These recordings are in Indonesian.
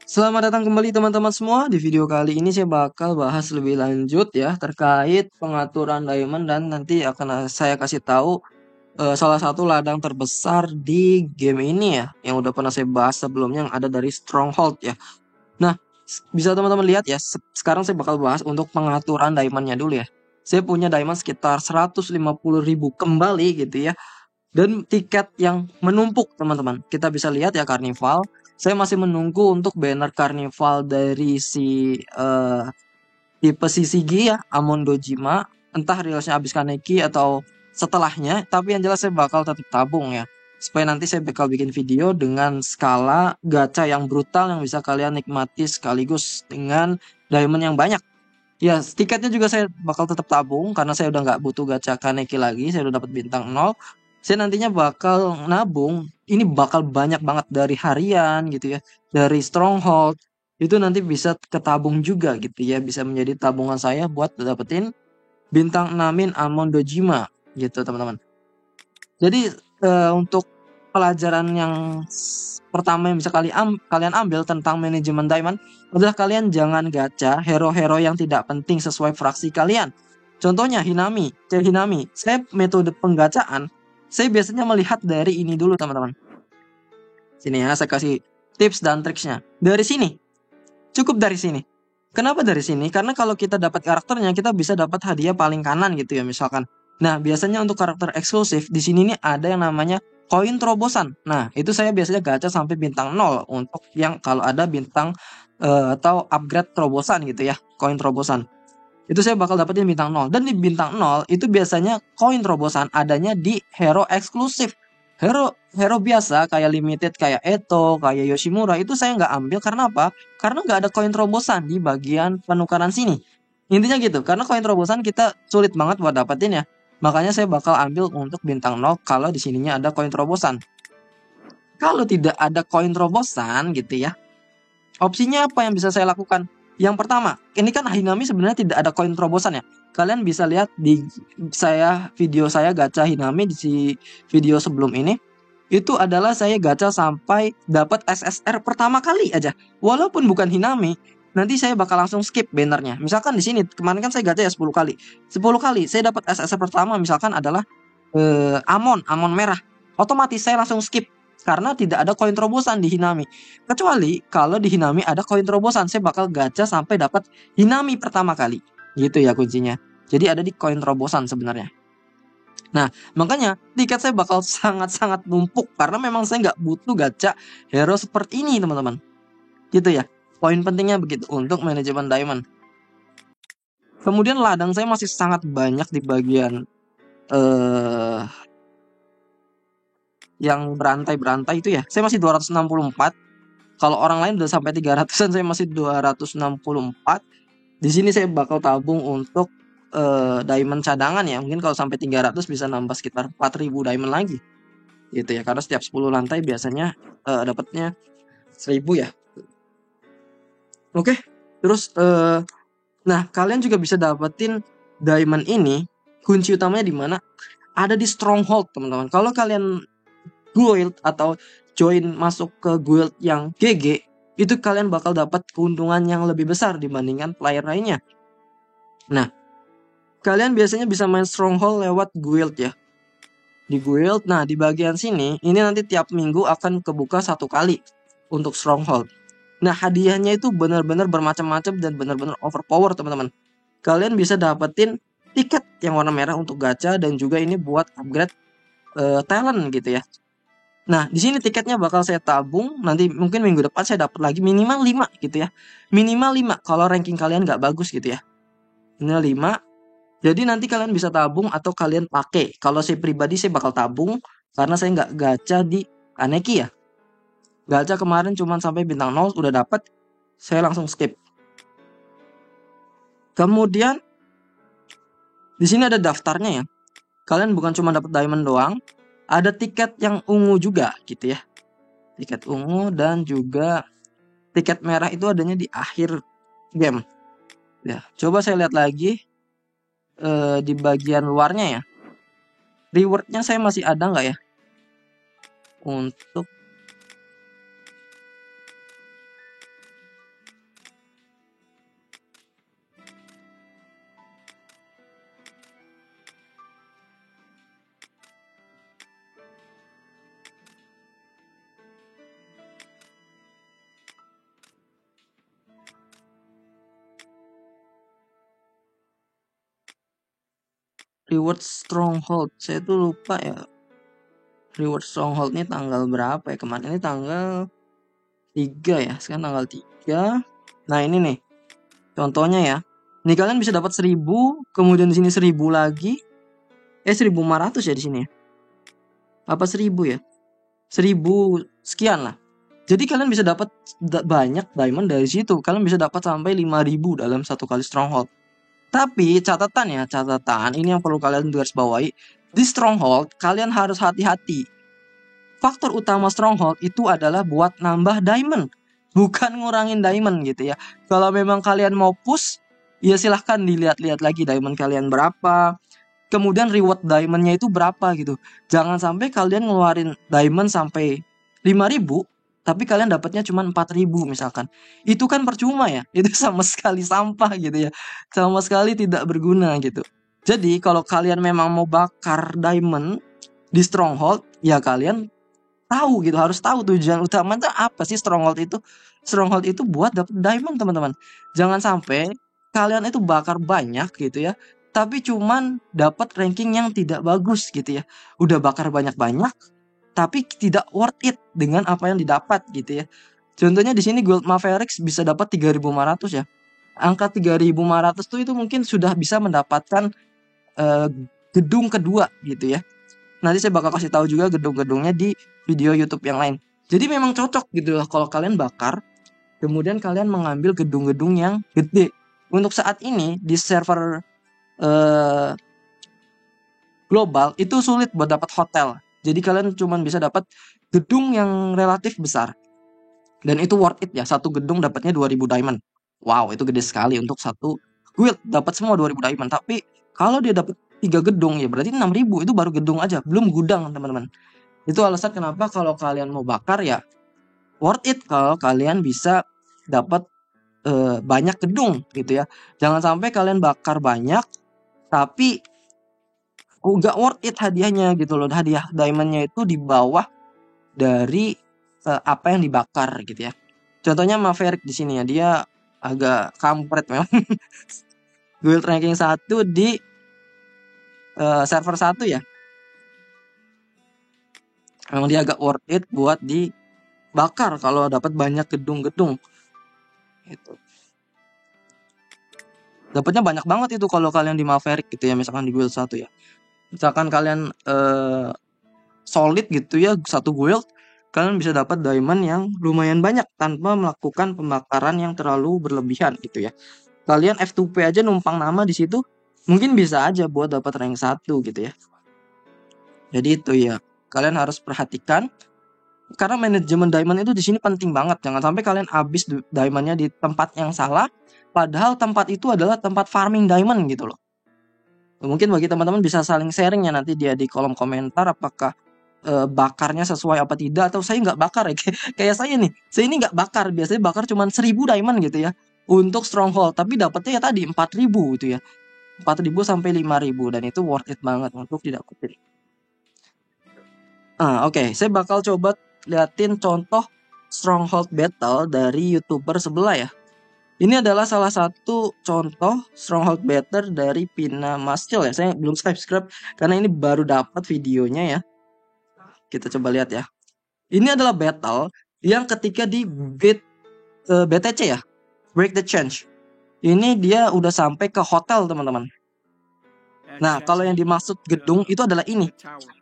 Selamat datang kembali teman-teman semua. Di video kali ini saya bakal bahas lebih lanjut ya terkait pengaturan diamond dan nanti akan saya kasih tahu salah satu ladang terbesar di game ini ya yang udah pernah saya bahas sebelumnya yang ada dari Stronghold ya. Nah, bisa teman-teman lihat ya, sekarang saya bakal bahas untuk pengaturan diamondnya dulu ya. Saya punya diamond sekitar 150.000 kembali gitu ya. Dan tiket yang menumpuk teman-teman. Kita bisa lihat ya Carnival. Saya masih menunggu untuk banner Carnival dari si tipe CCG ya, Amon Dojima. Entah rilisnya habis Kaneki atau setelahnya. Tapi yang jelas saya bakal tetap tabung ya. Supaya nanti saya bakal bikin video dengan skala gacha yang brutal yang bisa kalian nikmati sekaligus dengan diamond yang banyak. Ya, tiketnya juga saya bakal tetap tabung karena saya udah nggak butuh gacha Kaneki lagi. Saya udah dapat bintang 0. Saya nantinya bakal nabung. Ini bakal banyak banget dari harian gitu ya, dari Stronghold. Itu nanti bisa ketabung juga gitu ya, bisa menjadi tabungan saya buat dapetin bintang 6 Amon Dojima gitu teman-teman. Jadi untuk pelajaran yang pertama yang bisa kalian ambil tentang manajemen diamond adalah kalian jangan gacha hero-hero yang tidak penting sesuai fraksi kalian. Contohnya Hinami, Hinami. Saya metode penggacaan, saya biasanya melihat dari ini dulu teman-teman. Sini ya, saya kasih tips dan triksnya. Dari sini, cukup dari sini. Kenapa dari sini? Karena kalau kita dapat karakternya, kita bisa dapat hadiah paling kanan gitu ya misalkan. Nah, biasanya untuk karakter eksklusif, di sini nih ada yang namanya koin terobosan. Nah, itu saya biasanya gacha sampai bintang 0 untuk yang kalau ada bintang atau upgrade terobosan gitu ya, koin terobosan. Itu saya bakal dapetin bintang 0. Dan di bintang 0 itu biasanya koin terobosan adanya di hero eksklusif. Hero biasa kayak limited kayak Eto, kayak Yoshimura itu saya nggak ambil karena apa? Karena nggak ada koin terobosan di bagian penukaran sini. Intinya gitu, karena koin terobosan kita sulit banget buat dapetin ya. Makanya saya bakal ambil untuk bintang 0 kalau di sininya ada koin terobosan. Kalau tidak ada koin terobosan gitu ya, opsinya apa yang bisa saya lakukan? Yang pertama, ini kan Hinami sebenarnya tidak ada koin terobosan ya. Kalian bisa lihat di video saya gacha Hinami di video sebelum ini. Itu adalah saya gacha sampai dapat SSR pertama kali aja. Walaupun bukan Hinami, nanti saya bakal langsung skip bannernya. Misalkan di sini kemarin kan saya gacha ya 10 kali. 10 kali saya dapat SSR pertama misalkan adalah Amon merah. Otomatis saya langsung skip karena tidak ada koin terobosan di Hinami. Kecuali kalau di Hinami ada koin terobosan, saya bakal gacha sampai dapat Hinami pertama kali. Gitu ya kuncinya. Jadi ada di koin terobosan sebenarnya. Nah, makanya tiket saya bakal sangat-sangat numpuk karena memang saya nggak butuh gacha hero seperti ini, teman-teman. Gitu ya. Poin pentingnya begitu untuk manajemen diamond. Kemudian ladang saya masih sangat banyak di bagian yang berantai-berantai itu ya. Saya masih 264. Kalau orang lain udah sampai 300-an, saya masih 264. Di sini saya bakal tabung untuk diamond cadangan ya. Mungkin kalau sampai 300 bisa nambah sekitar 4000 diamond lagi. Gitu ya. Karena setiap 10 lantai biasanya dapatnya 1000 ya. Oke. Terus nah, kalian juga bisa dapetin diamond ini. Kunci utamanya di mana? Ada di Stronghold, teman-teman. Kalau kalian guild atau join masuk ke guild yang GG, itu kalian bakal dapat keuntungan yang lebih besar dibandingkan player lainnya. Nah, kalian biasanya bisa main Stronghold lewat guild ya. Di guild, nah di bagian sini, ini nanti tiap minggu akan kebuka 1 kali untuk Stronghold. Nah, hadiahnya itu benar-benar bermacam-macam dan benar-benar overpower, teman-teman. Kalian bisa dapetin tiket yang warna merah untuk gacha dan juga ini buat upgrade talent gitu ya. Nah, di sini tiketnya bakal saya tabung. Nanti mungkin minggu depan saya dapat lagi minimal 5 gitu ya. Minimal 5 kalau ranking kalian nggak bagus gitu ya. Minimal 5. Jadi nanti kalian bisa tabung atau kalian pakai. Kalau saya pribadi saya bakal tabung karena saya nggak gacha di Kaneki ya. Gacha kemarin cuma sampai bintang 0 udah dapat. Saya langsung skip. Kemudian di sini ada daftarnya ya. Kalian bukan cuma dapat diamond doang, ada tiket yang ungu juga gitu ya. Tiket ungu dan juga tiket merah itu adanya di akhir game. Ya, coba saya lihat lagi di bagian luarnya ya. Rewardnya saya masih ada nggak ya? Untuk Reward Stronghold. Saya tuh lupa ya. Reward Stronghold ini tanggal berapa ya? Kemarin ini tanggal 3 ya. Sekarang tanggal 3. Nah, ini nih. Contohnya ya. Ini kalian bisa dapat 1000, kemudian di sini 1000 lagi. 1500 ya di sini ya. Apa 1000 ya? 1000 sekian lah. Jadi kalian bisa dapat banyak diamond dari situ. Kalian bisa dapat sampai 5000 dalam satu kali stronghold. Tapi catatan ini yang perlu kalian garis bawahi. Di stronghold kalian harus hati-hati. Faktor utama stronghold itu adalah buat nambah diamond, bukan ngurangin diamond gitu ya. Kalau memang kalian mau push, ya silahkan dilihat-lihat lagi diamond kalian berapa. Kemudian reward diamondnya itu berapa gitu. Jangan sampai kalian ngeluarin diamond sampai 5000, tapi kalian dapatnya cuma 4000 misalkan. Itu kan percuma ya. Itu sama sekali sampah gitu ya. Sama sekali tidak berguna gitu. Jadi kalau kalian memang mau bakar diamond di stronghold, ya kalian tahu gitu, harus tahu tujuan utamanya apa sih stronghold itu. Stronghold itu buat dapet diamond teman-teman. Jangan sampai kalian itu bakar banyak gitu ya, tapi cuman dapat ranking yang tidak bagus gitu ya. Udah bakar banyak-banyak, tapi tidak worth it dengan apa yang didapat gitu ya. Contohnya di sini Gold Mavericks bisa dapat 3500 ya. Angka 3500 tuh itu mungkin sudah bisa mendapatkan gedung kedua gitu ya. Nanti saya bakal kasih tahu juga gedung-gedungnya di video YouTube yang lain. Jadi memang cocok gitu lah kalau kalian bakar, kemudian kalian mengambil gedung-gedung yang gede. Untuk saat ini di server global itu sulit buat dapat hotel. Jadi kalian cuma bisa dapat gedung yang relatif besar. Dan itu worth it ya, satu gedung dapatnya 2000 diamond. Wow, itu gede sekali untuk satu guild dapat semua 2000 diamond. Tapi kalau dia dapat 3 gedung ya berarti 6000, itu baru gedung aja, belum gudang teman-teman. Itu alasan kenapa kalau kalian mau bakar ya worth it kalau kalian bisa dapat banyak gedung gitu ya. Jangan sampai kalian bakar banyak tapi nggak worth it hadiahnya gitu loh. Hadiah diamondnya itu di bawah dari apa yang dibakar gitu ya. Contohnya Maverick di sini ya, dia agak kampret memang. Guild ranking 1 di server 1 ya. Memang dia agak worth it buat dibakar kalau dapat banyak gedung-gedung. Itu. Dapatnya banyak banget itu kalau kalian di Maverick gitu ya, misalkan di guild 1 ya. Misalkan kalian solid gitu ya, satu guild, kalian bisa dapat diamond yang lumayan banyak tanpa melakukan pembakaran yang terlalu berlebihan gitu ya. Kalian F2P aja numpang nama di situ, mungkin bisa aja buat dapat rank 1 gitu ya. Jadi itu ya, kalian harus perhatikan karena manajemen diamond itu di sini penting banget. Jangan sampai kalian habis diamondnya di tempat yang salah, padahal tempat itu adalah tempat farming diamond gitu loh. Mungkin bagi teman-teman bisa saling sharing ya nanti dia di kolom komentar apakah bakarnya sesuai apa tidak, atau saya nggak bakar ya kayak saya nih. Saya ini nggak bakar, biasanya bakar cuma 1000 diamond gitu ya untuk stronghold, tapi dapetnya ya tadi 4000 gitu ya. 4000 sampai 5000 dan itu worth it banget untuk didapetin. Oke, saya bakal coba liatin contoh stronghold battle dari YouTuber sebelah ya. Ini adalah salah satu contoh stronghold battle dari Pina Mascil ya. Saya belum subscribe karena ini baru dapat videonya ya. Kita coba lihat ya. Ini adalah battle yang ketika di BTC ya, Break the Change. Ini dia udah sampai ke hotel teman-teman. Nah, kalau yang dimaksud gedung itu adalah ini.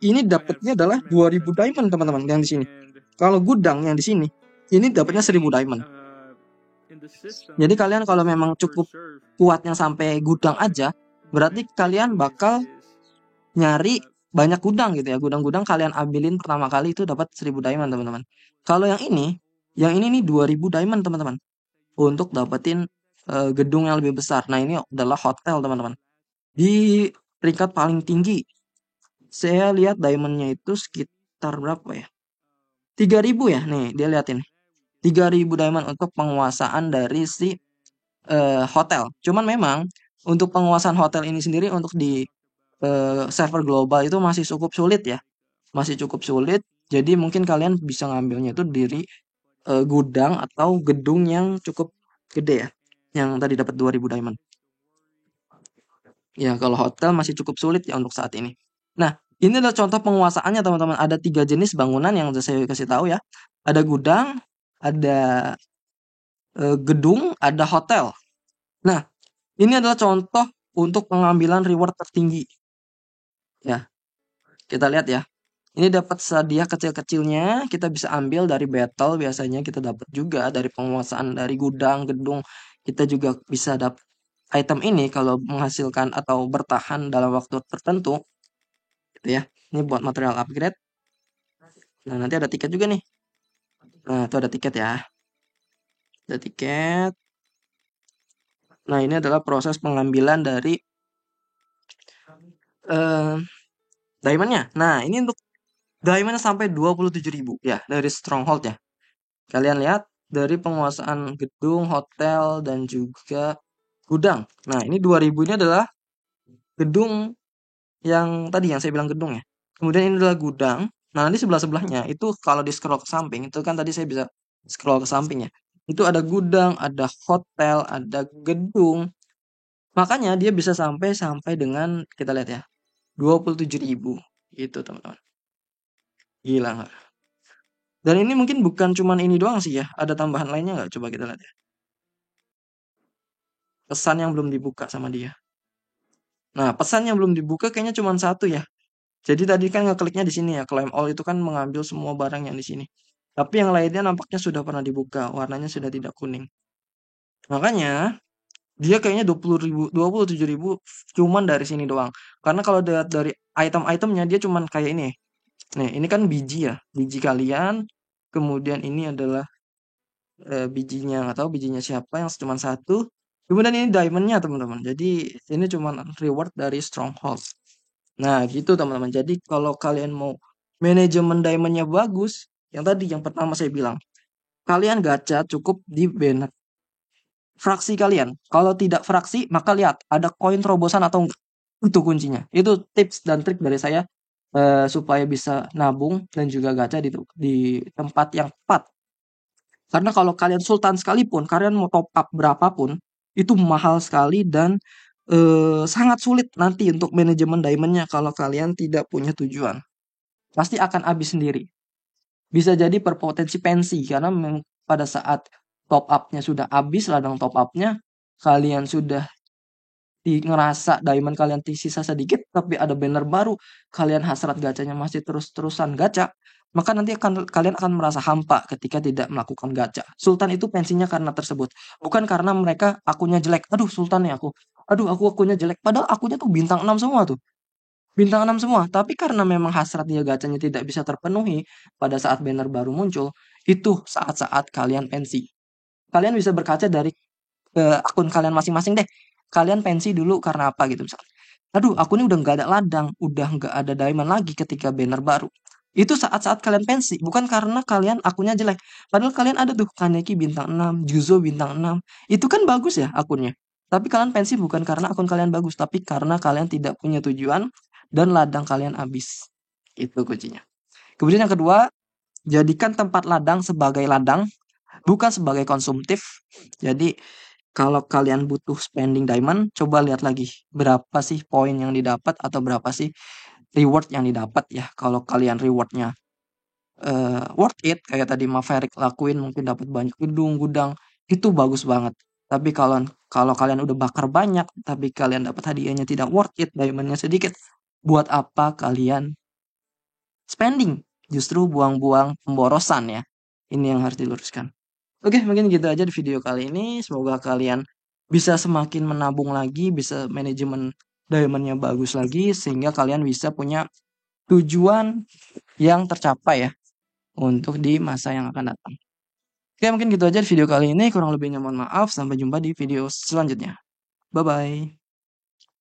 Ini dapatnya adalah 2000 diamond teman-teman yang di sini. Kalau gudang yang di sini, ini dapatnya 1000 diamond. Jadi kalian kalau memang cukup kuatnya sampai gudang aja, berarti kalian bakal nyari banyak gudang gitu ya. Gudang-gudang kalian ambilin pertama kali itu dapat 1000 diamond teman-teman. Kalau yang ini nih 2000 diamond teman-teman. Untuk dapetin gedung yang lebih besar. Nah, ini adalah hotel teman-teman. Di peringkat paling tinggi saya lihat diamondnya itu sekitar berapa ya, 3000 ya. Nih dia liatin 3000 diamond untuk penguasaan dari si hotel. Cuman memang untuk penguasaan hotel ini sendiri untuk di server global itu masih cukup sulit ya, masih cukup sulit. Jadi mungkin kalian bisa ngambilnya itu dari gudang atau gedung yang cukup gede ya, yang tadi dapat 2000 diamond. Ya, kalau hotel masih cukup sulit ya untuk saat ini. Nah, ini adalah contoh penguasaannya teman-teman. Ada 3 jenis bangunan yang udah saya kasih tahu ya. Ada gudang, ada gedung, ada hotel. Nah, ini adalah contoh untuk pengambilan reward tertinggi. Ya, kita lihat ya. Ini dapat hadiah kecil-kecilnya, kita bisa ambil dari battle, biasanya kita dapat juga dari penguasaan dari gudang, gedung. Kita juga bisa dapat item ini kalau menghasilkan atau bertahan dalam waktu tertentu, gitu ya. Ini buat material upgrade. Nah, nanti ada tiket juga nih. Nah, itu ada tiket ya. Ada tiket. Nah, ini adalah proses pengambilan dari eh diamondnya. Nah, ini untuk diamondnya sampai 27.000 ya dari stronghold ya. Kalian lihat dari penguasaan gedung, hotel, dan juga gudang. Nah, ini 2000 ini adalah gedung yang tadi yang saya bilang gedung ya. Kemudian ini adalah gudang. Nah, nanti sebelah-sebelahnya itu kalau di scroll ke samping, itu kan tadi saya bisa scroll ke samping ya. Itu ada gudang, ada hotel, ada gedung. Makanya dia bisa sampai sampai dengan kita lihat ya, 27.000 gitu, teman-teman. Gila nggak? Dan ini mungkin bukan cuman ini doang sih ya. Ada tambahan lainnya nggak? Coba kita lihat ya. Pesan yang belum dibuka sama dia. Nah, pesan yang belum dibuka kayaknya cuma satu ya. Jadi tadi kan ngekliknya di sini ya, claim all itu kan mengambil semua barang yang di sini. Tapi yang lainnya nampaknya sudah pernah dibuka, warnanya sudah tidak kuning. Makanya dia kayaknya 20.000, 27.000 cuman dari sini doang. Karena kalau dilihat dari item-itemnya dia cuman kayak ini. Nih, ini kan biji ya, biji kalian. Kemudian ini adalah bijinya, nggak tahu bijinya siapa yang cuma satu. Kemudian ini diamondnya teman-teman. Jadi ini cuma reward dari stronghold. Nah, gitu teman-teman. Jadi kalau kalian mau manajemen diamondnya bagus, yang tadi yang pertama saya bilang, kalian gacha cukup di banner fraksi kalian. Kalau tidak fraksi, maka lihat ada koin terobosan atau enggak. Itu kuncinya. Itu tips dan trik dari saya supaya bisa nabung dan juga gacha di tempat yang tepat. Karena kalau kalian sultan sekalipun, kalian mau top up berapapun, itu mahal sekali dan sangat sulit nanti untuk manajemen diamondnya kalau kalian tidak punya tujuan. Pasti akan habis sendiri. Bisa jadi berpotensi pensi karena memang pada saat top up-nya sudah habis, ladang top up-nya, kalian sudah ngerasa diamond kalian sisa sedikit, tapi ada banner baru, kalian hasrat gacanya masih terus-terusan gacha, maka nanti kalian akan merasa hampa ketika tidak melakukan gacha. Sultan itu pensinya karena tersebut, bukan karena mereka akunnya jelek. Aduh, Sultan nih aku. Aduh, aku akunnya jelek. Padahal akunnya tuh bintang 6 semua tuh. Bintang 6 semua, tapi karena memang hasrat dia gacanya tidak bisa terpenuhi pada saat banner baru muncul, itu saat-saat kalian pensi. Kalian bisa berkaca dari akun kalian masing-masing deh. Kalian pensi dulu karena apa gitu misalnya. Aduh, aku ini udah nggak ada ladang, udah nggak ada diamond lagi ketika banner baru. Itu saat-saat kalian pensi, bukan karena kalian akunnya jelek. Padahal kalian ada tuh Kaneki bintang 6, Juzo bintang 6. Itu kan bagus ya akunnya. Tapi kalian pensi bukan karena akun kalian bagus, tapi karena kalian tidak punya tujuan dan ladang kalian habis. Itu kuncinya. Kemudian yang kedua, jadikan tempat ladang sebagai ladang, bukan sebagai konsumtif. Jadi kalau kalian butuh spending diamond, coba lihat lagi berapa sih poin yang didapat atau berapa sih reward yang didapat ya. Kalau kalian rewardnya worth it kayak tadi Maverick lakuin mungkin dapat banyak gedung, gudang, itu bagus banget. Tapi kalau kalau kalian udah bakar banyak tapi kalian dapat hadiahnya tidak worth it, diamondnya sedikit, buat apa kalian spending? Justru buang-buang pemborosan ya. Ini yang harus diluruskan. Oke, mungkin gitu aja di video kali ini. Semoga kalian bisa semakin menabung lagi, bisa manajemen diamondnya bagus lagi, sehingga kalian bisa punya tujuan yang tercapai ya untuk di masa yang akan datang. Oke, mungkin gitu aja di video kali ini. Kurang lebihnya mohon maaf. Sampai jumpa di video selanjutnya. Bye-bye.